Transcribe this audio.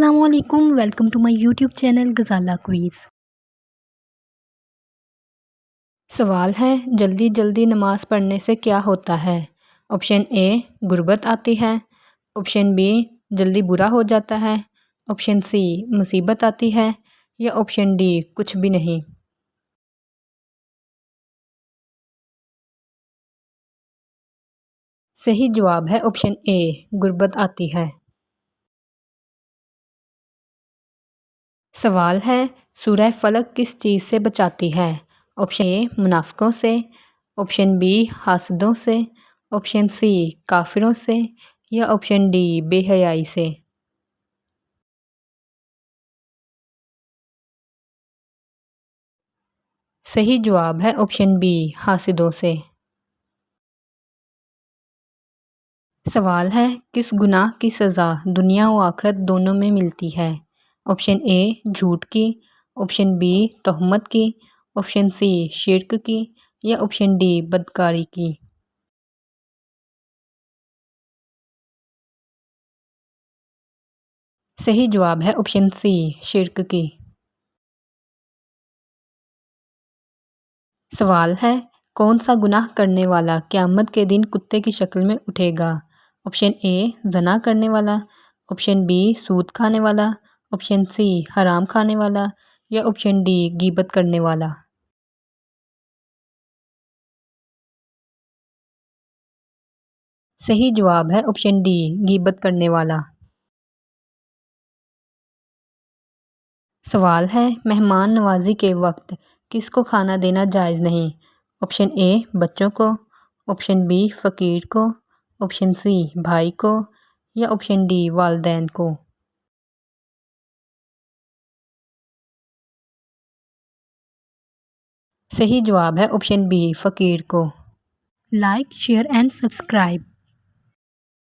अस्सलामुअलैकुम, welcome to my YouTube channel Ghazala quiz. सवाल है, जल्दी जल्दी नमाज़ पढ़ने से क्या होता है? ऑप्शन ए गुर्बत आती है, ऑप्शन बी जल्दी बुरा हो जाता है, ऑप्शन सी मुसीबत आती है या ऑप्शन डी कुछ भी नहीं। सही जवाब है ऑप्शन ए, गुर्बत आती है। सवाल है, सूरह फलक किस चीज़ से बचाती है? ऑप्शन ए मुनाफिकों से, ऑप्शन बी हासदों से, ऑप्शन सी काफिरों से या ऑप्शन डी बेहयाई से। सही जवाब है ऑप्शन बी हासिदों से। सवाल है, किस गुनाह की सज़ा दुनिया व आखिरत दोनों में मिलती है? ऑप्शन ए झूठ की, ऑप्शन बी तोहमत की, ऑप्शन सी शिर्क की या ऑप्शन डी बदकारी की। सही जवाब है ऑप्शन सी शिर्क की। सवाल है, कौन सा गुनाह करने वाला क़यामत के दिन कुत्ते की शक्ल में उठेगा? ऑप्शन ए ज़ना करने वाला, ऑप्शन बी सूद खाने वाला, ऑप्शन सी हराम खाने वाला या ऑप्शन डी गीबत करने वाला। सही जवाब है ऑप्शन डी गीबत करने वाला। सवाल है, मेहमान नवाजी के वक्त किसको खाना देना जायज़ नहीं? ऑप्शन ए बच्चों को, ऑप्शन बी फ़कीर को, ऑप्शन सी भाई को या ऑप्शन डी वालदैन को। सही जवाब है ऑप्शन बी फ़कीर को। Like share and subscribe.